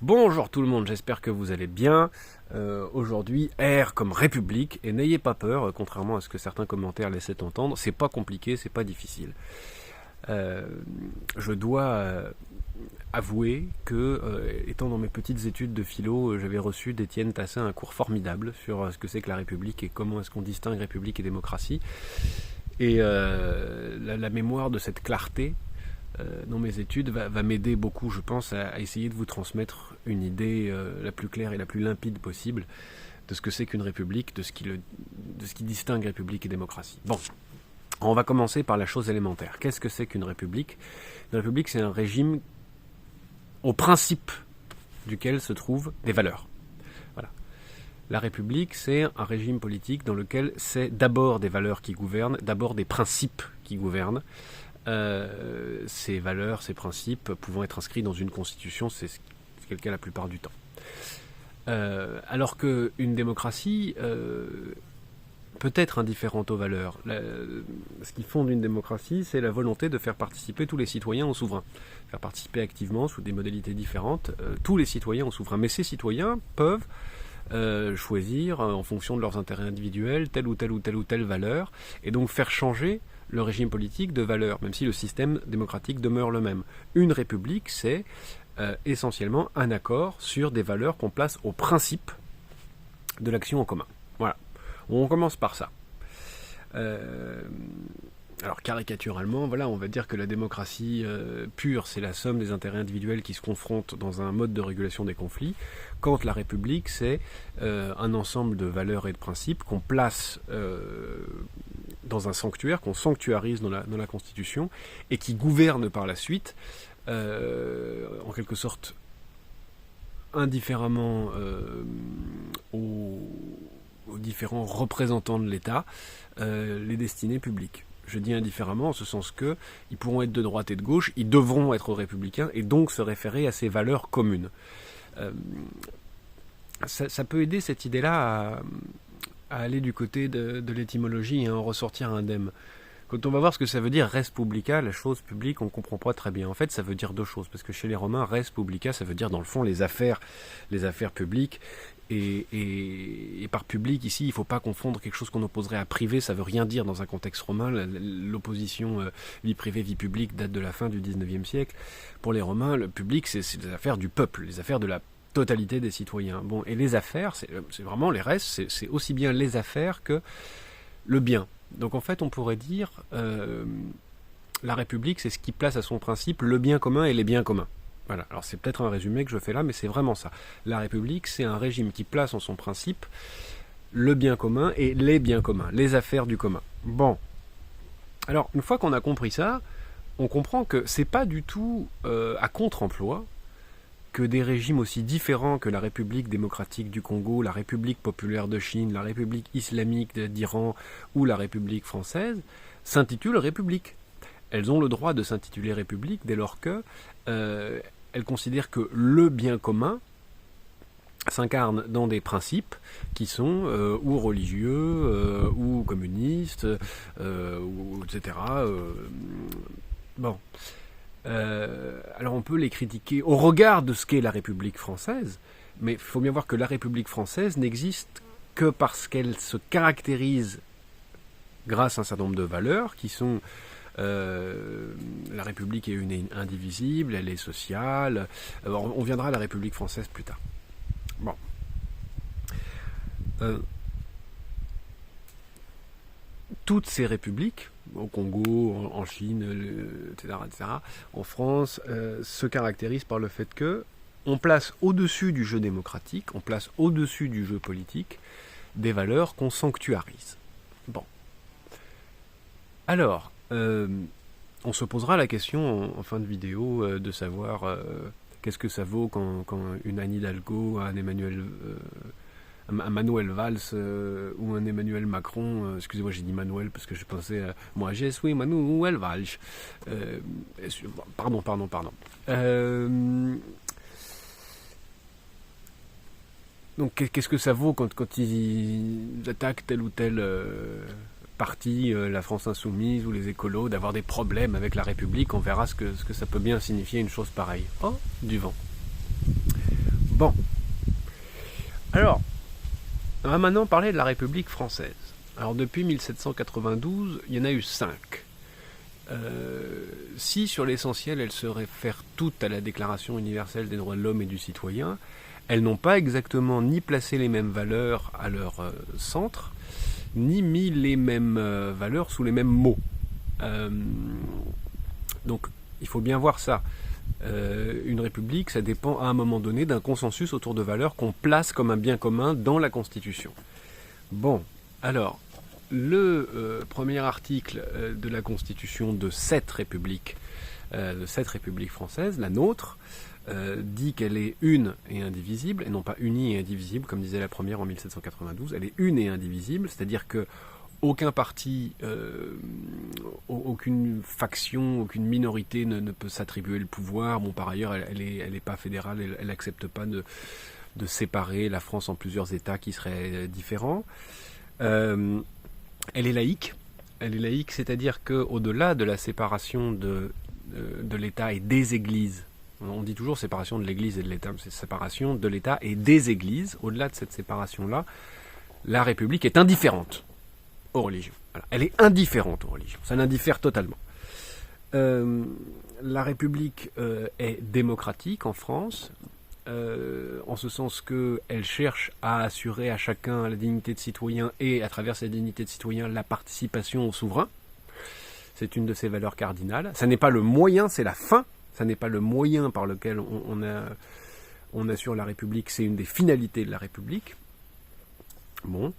Bonjour tout le monde, j'espère que vous allez bien. Aujourd'hui, R comme République, et n'ayez pas peur, contrairement à ce que certains commentaires laissaient entendre, c'est pas compliqué, c'est pas difficile. Je dois avouer que, étant dans mes petites études de philo, j'avais reçu d'Étienne Tassin un cours formidable sur ce que c'est que la République et comment est-ce qu'on distingue République et démocratie. Et la mémoire de cette clarté dans mes études va m'aider beaucoup, je pense, à essayer de vous transmettre une idée la plus claire et la plus limpide possible de ce que c'est qu'une république, de ce qui distingue république et démocratie. Bon, on va commencer par la chose élémentaire. Qu'est-ce que c'est qu'une république ? Une république, c'est un régime au principe duquel se trouvent des valeurs. Voilà. La République, c'est un régime politique dans lequel c'est d'abord des valeurs qui gouvernent, d'abord des principes qui gouvernent. Ces valeurs, ces principes pouvant être inscrits dans une constitution, c'est le cas la plupart du temps. Alors qu'une démocratie peut être indifférente aux valeurs. Ce qui fonde une démocratie, c'est la volonté de faire participer tous les citoyens au souverain. Faire participer activement, sous des modalités différentes, tous les citoyens au souverain. Mais ces citoyens peuvent choisir, en fonction de leurs intérêts individuels, telle ou telle valeur, et donc faire changer le régime politique de valeur, même si le système démocratique demeure le même. Une république, c'est essentiellement un accord sur des valeurs qu'on place au principe de l'action en commun. Voilà. On commence par ça. Alors caricaturalement, voilà, on va dire que la démocratie pure, c'est la somme des intérêts individuels qui se confrontent dans un mode de régulation des conflits, quand la République, c'est un ensemble de valeurs et de principes qu'on place dans un sanctuaire, qu'on sanctuarise dans la Constitution, et qui gouverne par la suite, en quelque sorte, indifféremment aux différents représentants de l'État, les destinées publiques. Je dis indifféremment en ce sens que ils pourront être de droite et de gauche, ils devront être républicains et donc se référer à ces valeurs communes. Ça peut aider cette idée-là à aller du côté de l'étymologie et à en ressortir indemne. Quand on va voir ce que ça veut dire res publica, la chose publique, on ne comprend pas très bien. En fait, ça veut dire deux choses, parce que chez les Romains, res publica, ça veut dire dans le fond les affaires publiques. Et par public, ici, il ne faut pas confondre quelque chose qu'on opposerait à privé, ça ne veut rien dire dans un contexte romain. L'opposition vie privée, vie publique date de la fin du 19e siècle. Pour les Romains, le public, c'est les affaires du peuple, les affaires de la totalité des citoyens. Bon, et les affaires, c'est vraiment les restes, c'est aussi bien les affaires que le bien. Donc en fait, on pourrait dire la République, c'est ce qui place à son principe le bien commun et les biens communs. Voilà, alors c'est peut-être un résumé que je fais là, mais c'est vraiment ça. La République, c'est un régime qui place en son principe le bien commun et les biens communs, les affaires du commun. Bon, alors une fois qu'on a compris ça, on comprend que c'est pas du tout à contre-emploi que des régimes aussi différents que la République démocratique du Congo, la République populaire de Chine, la République islamique d'Iran ou la République française s'intitulent République. Elles ont le droit de s'intituler République dès lors que elles considèrent que le bien commun s'incarne dans des principes qui sont ou religieux, ou communistes, ou etc. Bon. Alors on peut les critiquer au regard de ce qu'est la République française, mais il faut bien voir que la République française n'existe que parce qu'elle se caractérise grâce à un certain nombre de valeurs qui sont la République est une et indivisible, elle est sociale. On viendra à la République française plus tard. Bon. Toutes ces républiques, au Congo, en Chine, etc., en France, se caractérisent par le fait que on place au-dessus du jeu démocratique, on place au-dessus du jeu politique des valeurs qu'on sanctuarise. Bon. Alors, on se posera la question en fin de vidéo de savoir qu'est-ce que ça vaut quand une Anne Hidalgo, un Manuel Valls ou un Emmanuel Macron, excusez-moi j'ai dit Manuel parce que je pensais moi je suis Manuel Valls, pardon. Donc qu'est-ce que ça vaut quand ils attaquent tel ou tel parti, la France Insoumise ou les écolos, d'avoir des problèmes avec la République? On verra ce que ça peut bien signifier une chose pareille. Oh, du vent. Bon, alors, on va maintenant parler de la République française. Alors depuis 1792, il y en a eu 5. Si sur l'essentiel elles se réfèrent toutes à la Déclaration universelle des droits de l'homme et du citoyen, elles n'ont pas exactement ni placé les mêmes valeurs à leur centre, ni mis les mêmes valeurs sous les mêmes mots. Donc il faut bien voir ça. Une république, ça dépend à un moment donné d'un consensus autour de valeurs qu'on place comme un bien commun dans la Constitution. Bon, alors, le premier article de la Constitution de cette République française, la nôtre, dit qu'elle est une et indivisible, et non pas unie et indivisible, comme disait la première en 1792. Elle est une et indivisible, c'est-à-dire que aucun parti, aucune faction, aucune minorité ne peut s'attribuer le pouvoir. Bon, par ailleurs, elle est pas fédérale, elle n'accepte pas de séparer la France en plusieurs États qui seraient différents. Elle est laïque. Elle est laïque, c'est-à-dire qu'au-delà de la séparation de l'État et des Églises, on dit toujours séparation de l'Église et de l'État, c'est séparation de l'État et des Églises. Au-delà de cette séparation-là, la République est indifférente aux religions. Voilà. Elle est indifférente aux religions. Ça l'indiffère totalement. La République est démocratique en France, en ce sens qu'elle cherche à assurer à chacun la dignité de citoyen et, à travers cette dignité de citoyen, la participation au souverain. C'est une de ses valeurs cardinales. Ça n'est pas le moyen, c'est la fin. Ça n'est pas le moyen par lequel on assure la République, c'est une des finalités de la République. Bon.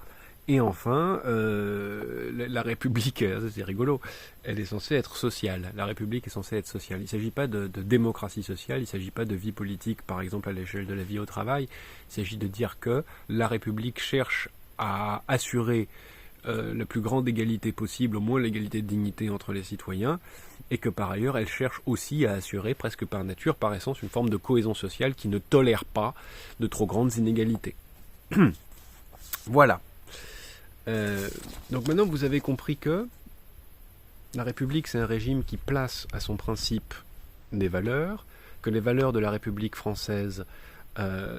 Et enfin, la République, c'est rigolo, elle est censée être sociale. La République est censée être sociale. Il ne s'agit pas de démocratie sociale, il ne s'agit pas de vie politique, par exemple à l'échelle de la vie au travail. Il s'agit de dire que la République cherche à assurer la plus grande égalité possible, au moins l'égalité de dignité entre les citoyens, et que par ailleurs elle cherche aussi à assurer, presque par nature, par essence, une forme de cohésion sociale qui ne tolère pas de trop grandes inégalités. Voilà. Donc maintenant vous avez compris que la République c'est un régime qui place à son principe des valeurs, que les valeurs de la République française,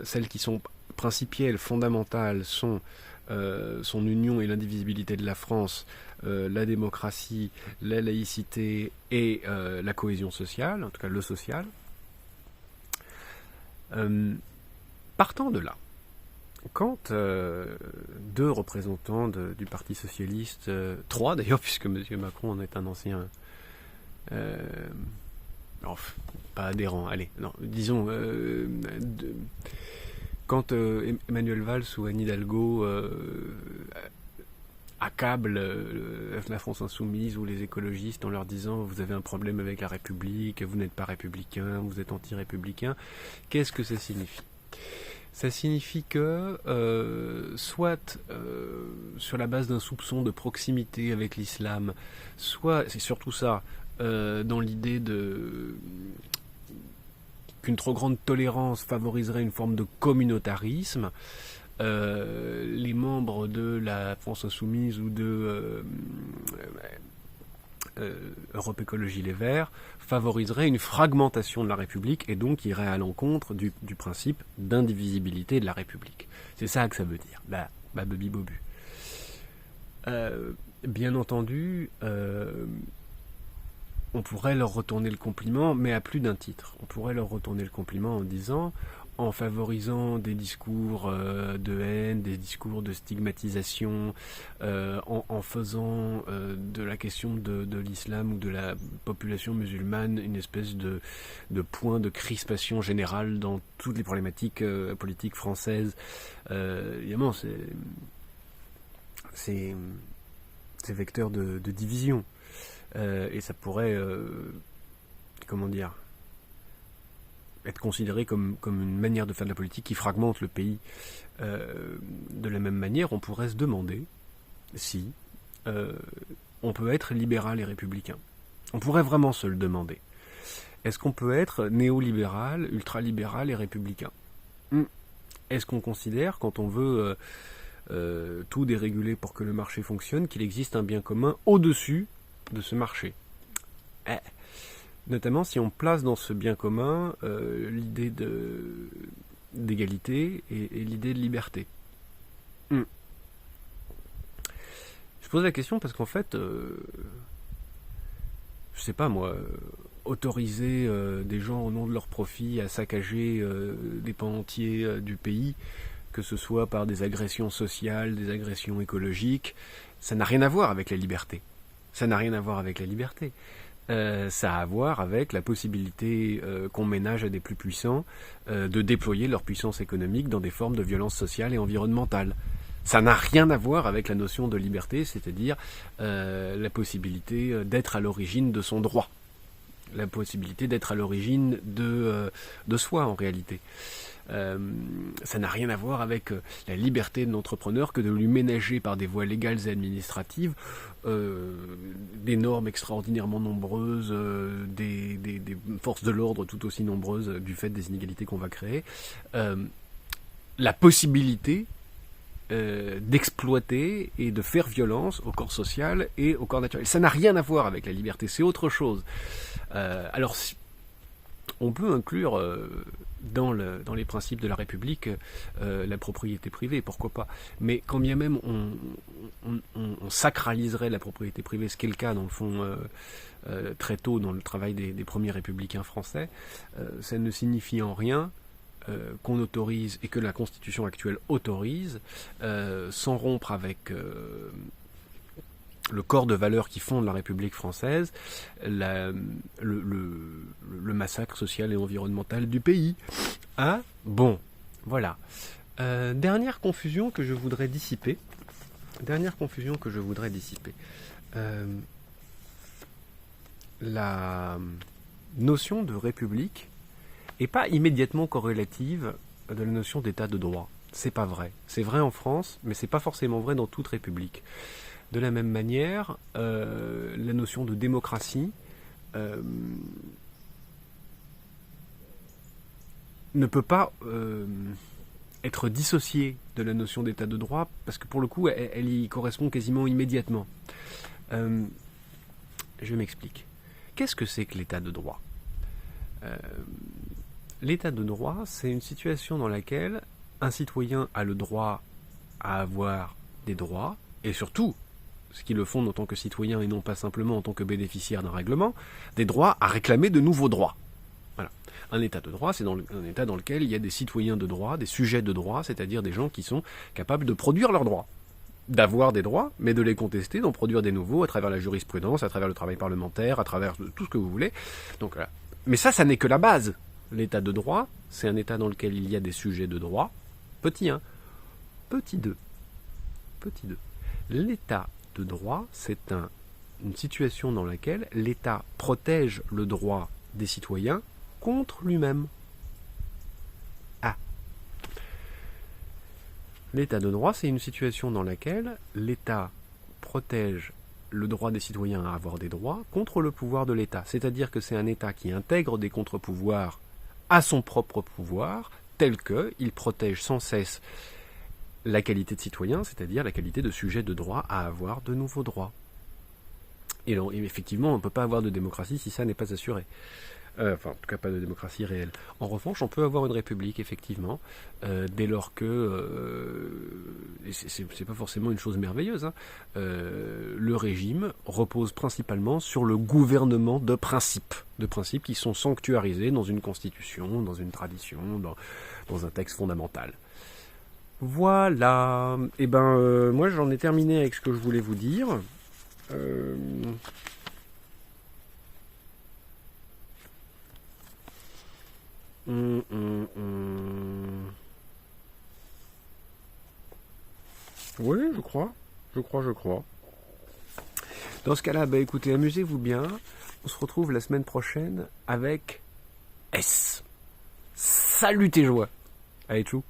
celles qui sont principielles, fondamentales, sont son union et l'indivisibilité de la France, la démocratie, la laïcité et la cohésion sociale, en tout cas le social. Partant de là, quand deux représentants du Parti Socialiste, trois d'ailleurs, puisque M. Macron en est un ancien, pas adhérent, allez, non, disons, quand Emmanuel Valls ou Anne Hidalgo accablent la France Insoumise ou les écologistes en leur disant vous avez un problème avec la République, vous n'êtes pas républicain, vous êtes anti-républicain, qu'est-ce que ça signifie ? Ça signifie que, soit sur la base d'un soupçon de proximité avec l'islam, soit, c'est surtout ça, dans l'idée qu'une trop grande tolérance favoriserait une forme de communautarisme, les membres de la France Insoumise ou de Europe Écologie Les Verts favoriserait une fragmentation de la République et donc irait à l'encontre du principe d'indivisibilité de la République. C'est ça que ça veut dire. Babi bobu. Bien entendu, on pourrait leur retourner le compliment, mais à plus d'un titre. On pourrait leur retourner le compliment en disant, en favorisant des discours de haine, des discours de stigmatisation, en faisant de la question de l'islam ou de la population musulmane une espèce de point de crispation générale dans toutes les problématiques politiques françaises. Évidemment, c'est vecteur de division. Et ça pourrait, être considéré comme une manière de faire de la politique qui fragmente le pays. De la même manière, on pourrait se demander si on peut être libéral et républicain. On pourrait vraiment se le demander. Est-ce qu'on peut être néolibéral, ultralibéral et républicain ? Est-ce qu'on considère, quand on veut tout déréguler pour que le marché fonctionne, qu'il existe un bien commun au-dessus de ce marché ? Notamment si on place dans ce bien commun l'idée d'égalité et l'idée de liberté. Je pose la question parce qu'en fait, je sais pas moi, autoriser des gens au nom de leur profit à saccager des pans entiers du pays, que ce soit par des agressions sociales, des agressions écologiques, ça n'a rien à voir avec la liberté. Ça n'a rien à voir avec la liberté. Ça a à voir avec la possibilité qu'on ménage à des plus puissants de déployer leur puissance économique dans des formes de violence sociale et environnementale. Ça n'a rien à voir avec la notion de liberté, c'est-à-dire la possibilité d'être à l'origine de son droit, la possibilité d'être à l'origine de soi en réalité. Ça n'a rien à voir avec la liberté de l'entrepreneur que de lui ménager par des voies légales et administratives des normes extraordinairement nombreuses, des forces de l'ordre tout aussi nombreuses du fait des inégalités qu'on va créer, la possibilité d'exploiter et de faire violence au corps social et au corps naturel. Ça n'a rien à voir avec la liberté, c'est autre chose. Alors, on peut inclure dans les principes de la République la propriété privée, pourquoi pas. Mais quand bien même on sacraliserait la propriété privée, ce qui est le cas dans le fond très tôt dans le travail des premiers républicains français, ça ne signifie en rien qu'on autorise et que la Constitution actuelle autorise, sans rompre avec le corps de valeurs qui fonde la République française, le massacre social et environnemental du pays. Ah, bon, voilà. Dernière confusion que je voudrais dissiper. La notion de République n'est pas immédiatement corrélative de la notion d'état de droit. C'est pas vrai. C'est vrai en France, mais c'est pas forcément vrai dans toute République. De la même manière, la notion de démocratie ne peut pas être dissociée de la notion d'état de droit, parce que pour le coup, elle y correspond quasiment immédiatement. Je m'explique. Qu'est-ce que c'est que l'état de droit ? L'état de droit, c'est une situation dans laquelle un citoyen a le droit à avoir des droits, et surtout, ce qui le fonde en tant que citoyen et non pas simplement en tant que bénéficiaire d'un règlement, des droits à réclamer de nouveaux droits. Voilà. Un état de droit, c'est un état dans lequel il y a des citoyens de droit, des sujets de droit, c'est-à-dire des gens qui sont capables de produire leurs droits, d'avoir des droits, mais de les contester, d'en produire des nouveaux à travers la jurisprudence, à travers le travail parlementaire, à travers tout ce que vous voulez. Donc, voilà. Mais ça n'est que la base. L'état de droit, c'est un état dans lequel il y a des sujets de droit, petit 1, petit 2, petit 2. L'état de droit, c'est une situation dans laquelle l'État protège le droit des citoyens contre lui-même. Ah. L'état de droit, c'est une situation dans laquelle l'État protège le droit des citoyens à avoir des droits contre le pouvoir de l'État. C'est-à-dire que c'est un État qui intègre des contre-pouvoirs à son propre pouvoir, tel qu'il protège sans cesse la qualité de citoyen, c'est-à-dire la qualité de sujet de droit à avoir de nouveaux droits. Et effectivement, on ne peut pas avoir de démocratie si ça n'est pas assuré. Enfin, en tout cas, pas de démocratie réelle. En revanche, on peut avoir une république, effectivement, dès lors que... c'est pas forcément une chose merveilleuse, hein, le régime repose principalement sur le gouvernement de principes qui sont sanctuarisés dans une constitution, dans une tradition, dans un texte fondamental. Voilà. Et moi j'en ai terminé avec ce que je voulais vous dire. Oui, je crois. Dans ce cas-là, écoutez, amusez-vous bien. On se retrouve la semaine prochaine avec S. Salut tes joies. Allez, tchou.